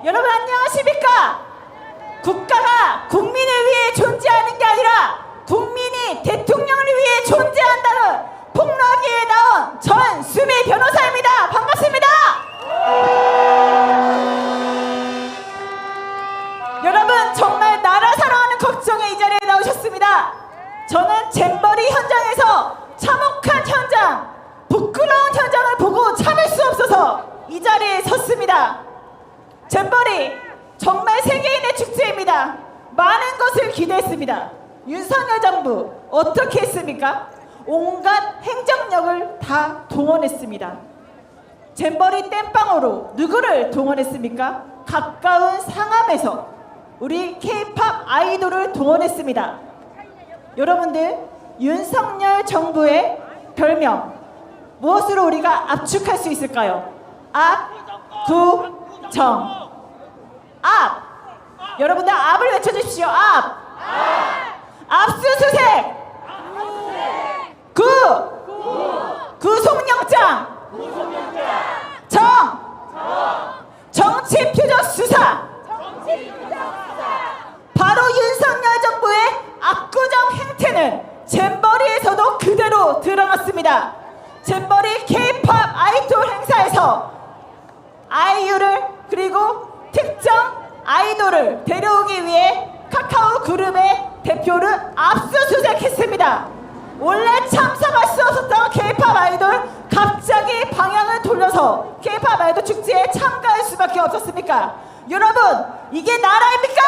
여러분 안녕하십니까? 국가가 국민을 위해 존재하는 게 아니라 국민이 대통령을 위해 존재한다는 폭로하기에 나온 전수미 변호사입니다. 반갑습니다. 여러분 정말 나라 사랑하는 걱정에 이 자리에 나오셨습니다. 저는 잼버리 현장에서 참혹한 현장, 부끄러운 현장을 보고 참을 수 없어서 이 자리에 섰습니다. 잼버리 정말 세계인의 축제입니다. 많은 것을 기대했습니다. 윤석열 정부 어떻게 했습니까? 온갖 행정력을 다 동원했습니다. 잼버리 땜빵으로 누구를 동원했습니까? 가까운 상암에서 우리 K-POP 아이돌을 동원했습니다. 여러분들 윤석열 정부의 별명 무엇으로 우리가 압축할 수 있을까요? 압구정. 압. 여러분들 압을 외쳐주십시오. 압. 압수수색. 구속영장. 정치 표적 수사. 바로 윤석열 정부의 압구정 행태는 잼버리에서도 그대로 드러났습니다. 잼버리 K-POP 아이돌 행사에서 아이유를 그리고 특정 아이돌을 데려오기 위해 카카오 그룹의 대표를 압수수색했습니다. 원래 참석할 수 없었던 K-POP 아이돌 갑자기 방향을 돌려서 K-POP 아이돌 축제에 참가할 수밖에 없었습니까? 여러분 이게 나라입니까?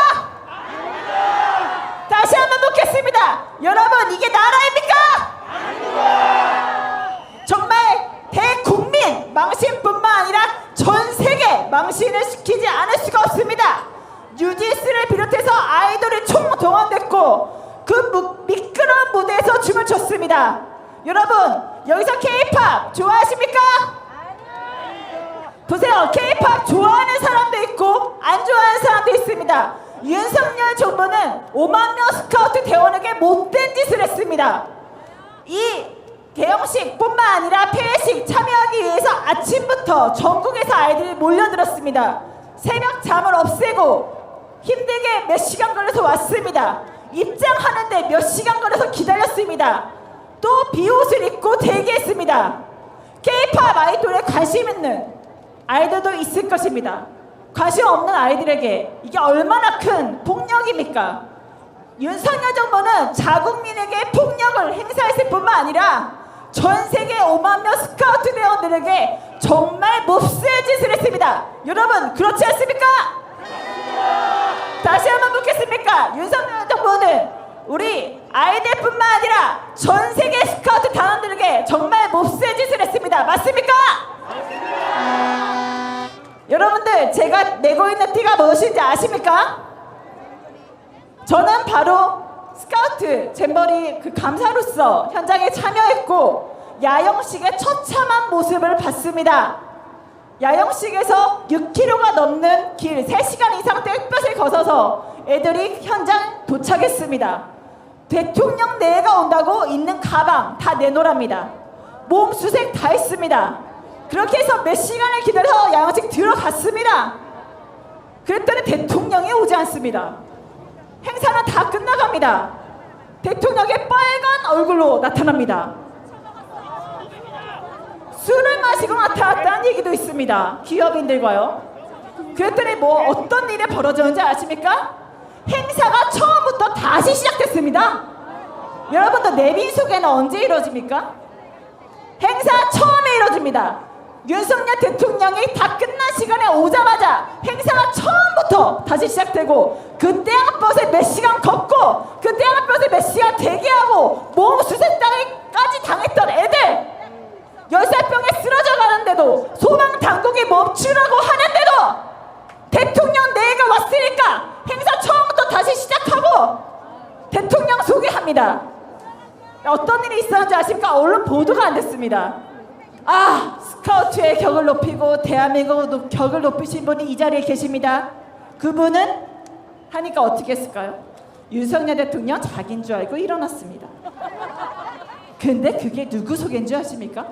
아닙니다. 다시 한번 묻겠습니다. 여러분 이게 나라입니까? 아닙니다. 정말 대국민 망신뿐만 아니라 전 세계 망신을 시키지 않을 수가 없습니다. 뉴진스를 비롯해서 아이돌이 총동원됐고 그 미끄러운 무대에서 춤을 췄습니다. 여러분 여기서 K-POP 좋아하십니까? 보세요. K-POP 좋아하는 사람도 있고 안 좋아하는 사람도 있습니다. 윤석열 정부는 5만 명 스카우트 대원에게 못된 짓을 했습니다. 이 개영식뿐만 아니라 폐회식 참여하기 위해서 아침부터 전국에서 아이들이 몰려들었습니다. 새벽 잠을 없애고 힘들게 몇 시간 걸려서 왔습니다. 입장하는데 몇 시간 걸려서 기다렸습니다. 또 비옷을 입고 대기했습니다. K-POP 아이돌에 관심 있는 아이들도 있을 것입니다. 관심 없는 아이들에게 이게 얼마나 큰 폭력입니까? 윤석열 정부는 자국민에게 폭력을 행사했을 뿐만 아니라 전 세계 5만 명 스카우트 대원들에게 정말 몹쓸 짓을 했습니다. 여러분 그렇지 않습니까? 다시 한번 묻겠습니까? 윤석열 정부는 우리 아이들뿐만 아니라 전 세계 스카우트 단원들에게 정말 몹쓸 짓을 했습니다. 맞습니까? 여러분들 제가 내고 있는 티가 무엇인지 아십니까? 저는 바로 스카우트 잼버리 그 감사로서 현장에 참여했고 야영식의 처참한 모습을 봤습니다. 야영식에서 6km가 넘는 길 3시간 이상 땡볕을 거쳐서 애들이 현장 도착했습니다. 대통령 내가 온다고 있는 가방 다 내놓으랍니다. 몸 수색 다 했습니다. 그렇게 해서 몇 시간을 기다려서 야영식 들어갔습니다. 그랬더니 대통령이 오지 않습니다. 행사는 다 끝나갑니다. 대통령의 빨간 얼굴로 나타납니다. 술을 마시고 나타났다는 얘기도 있습니다. 기업인들과요. 그랬더니 뭐 어떤 일이 벌어졌는지 아십니까? 행사가 처음부터 다시 시작됐습니다. 여러분들 내빈 소개는 언제 이루어집니까? 행사 처음에 이루어집니다. 윤석열 대통령이 다 끝난 시간에 오자마자 행사가 처음부터 다시 시작되고 그 땡볕에 몇 시간 걷고 그 땡볕에 몇 시간 대기하고 몸 수색당까지 당했던 애들 열사병에 쓰러져 가는데도 소방 당국이 멈추라고 하는데도 대통령 내가 왔으니까 행사 처음부터 다시 시작하고 대통령 소개합니다. 어떤 일이 있었는지 아십니까? 언론 보도가 안 됐습니다. 아, 스카우트의 격을 높이고 대한민국 격을 높이신 분이 이 자리에 계십니다. 그분은 하니까 어떻게 했을까요? 윤석열 대통령 자기인 줄 알고 일어났습니다. 근데 그게 누구 소개인 줄 아십니까?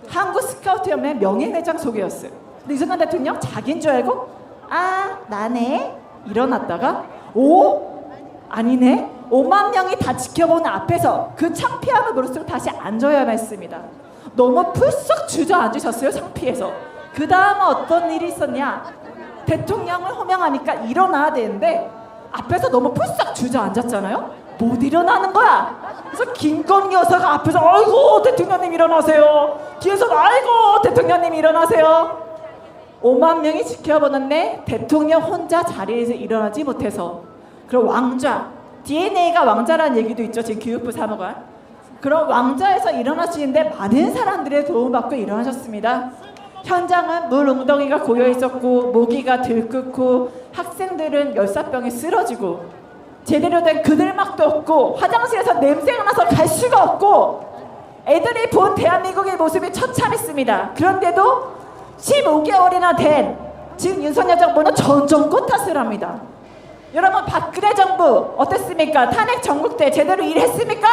한국 스카우트 연맹 명예회장 소개였어요. 근데 윤석열 대통령 자기인 줄 알고 아, 나네. 일어났다가 오? 아니네. 5만 명이 다 지켜보는 앞에서 그 창피함을 무릅쓰고 다시 앉아야만 했습니다. 너무 풀썩 주저앉으셨어요, 창피해서. 그 다음은 어떤 일이 있었냐? 대통령을 호명하니까 일어나야 되는데 앞에서 너무 풀썩 주저앉았잖아요. 못 일어나는 거야. 그래서 김건희 여사가 앞에서 아이고 대통령님 일어나세요. 뒤에서 아이고 대통령님 일어나세요. 5만 명이 지켜보는데 대통령 혼자 자리에서 일어나지 못해서, 그럼 왕좌, DNA가 왕자라는 얘기도 있죠. 지금 교육부 사무관. 그럼 왕좌에서 일어나시는데 많은 사람들의 도움받고 일어나셨습니다. 현장은 물 웅덩이가 고여있었고 모기가 들끓고 학생들은 열사병에 쓰러지고 제대로 된 그늘막도 없고 화장실에서 냄새가 나서 갈 수가 없고 애들이 본 대한민국의 모습이 처참했습니다. 그런데도 15개월이나 된 지금 윤석열 정부는 전정권 탓을 합니다. 여러분, 박근혜 정부 어땠습니까? 탄핵 전국대 제대로 일했습니까?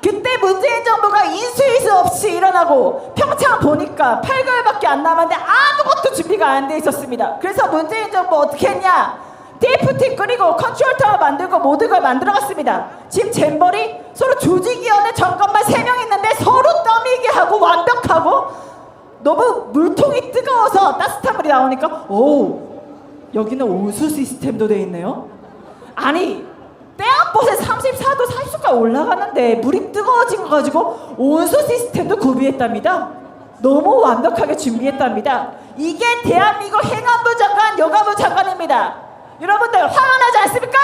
그때 문재인 정부가 인수위수 없이 일어나고 평창 보니까 8개월밖에 안 남았는데 아무것도 준비가 안 돼 있었습니다. 그래서 문재인 정부 어떻게 했냐? DFT 끓이고 컨트롤타워 만들고 모든 걸 만들어갔습니다. 지금 잼버리 서로 조직위원회 점검만 3명 있는데 서로 떠밀게 하고 완벽하고 너무 물통이 뜨거워서 따뜻한 물이 나오니까 오, 여기는 온수 시스템도 돼 있네요. 아니 때안봇에 34도 40도까지 올라가는데 물이 뜨거워진 거 가지고 온수 시스템도 구비했답니다. 너무 완벽하게 준비했답니다. 이게 대한민국 행안부 장관, 여가부 장관입니다. 여러분들 화가 나지 않습니까?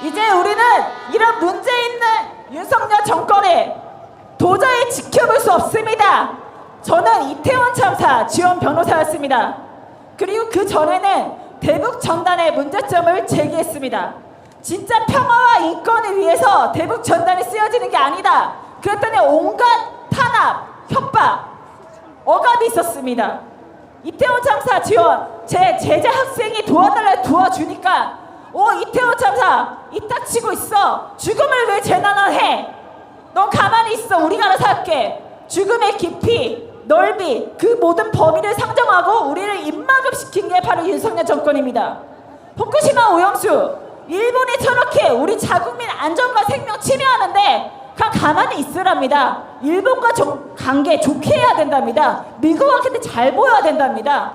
이제 우리는 이런 문제 있는 윤석열 정권에 도저히 지켜볼 수 없습니다. 저는 이태원 참사 지원 변호사였습니다. 그리고 그 전에는 대북 전단의 문제점을 제기했습니다. 진짜 평화와 인권을 위해서 대북 전단이 쓰여지는 게 아니다. 그랬더니 온갖 탄압, 협박, 억압이 있었습니다. 이태원 참사 지원, 제 제자 학생이 도와달라 도와주니까 이태원 참사 이따 치고 있어. 죽음을 왜 재난화해? 넌 가만히 있어. 우리가 알아서 할게. 죽음의 깊이, 넓이, 그 모든 범위를 상정하고 우리를 입막음시킨 게 바로 윤석열 정권입니다. 후쿠시마 오염수, 일본이 저렇게 우리 자국민 안전과 생명 침해하는데 그냥 가만히 있으랍니다. 일본과 관계 좋게 해야 된답니다. 미국한테 잘 보여야 된답니다.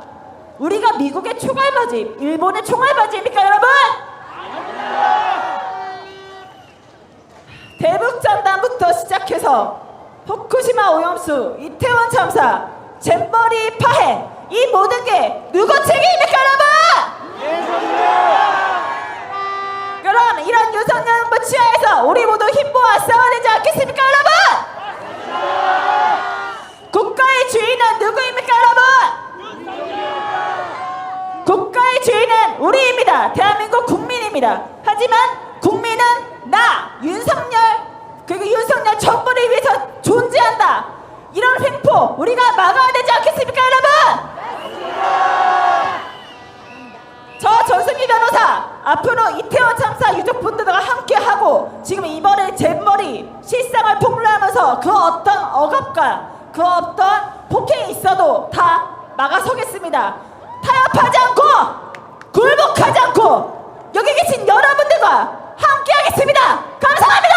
우리가 미국의 총알바지, 일본의 총알바지입니까 여러분? 대북전단부터 시작해서 후쿠시마 오염수, 이태원 참사, 잼버리 파해, 이 모든 게 누구 책임입니까 여러분? 그럼 이런 윤석열 정부 치하에서 우리 모두 힘모아 싸워야 되지 않겠습니까 여러분? 국가의 주인은 누구입니까 여러분? 국가의 주인은 우리입니다. 대한민국 국민입니다. 하지만 국민은 나 윤석열, 그리고 윤석열 정부를 위해서 존재한다. 이런 횡포 우리가 막아야 되지 않겠습니까 여러분? 저 전승기 변호사 앞으로 이태원 참사 유족분들과 함께하고 지금 이번에 잼머리 실상을 폭로하면서 그 어떤 억압과 그 어떤 폭행이 있어도 다 막아서겠습니다. 타협하지 않고 굴복하지 않고 여기 계신 여러분들과 함께하겠습니다. 감사합니다.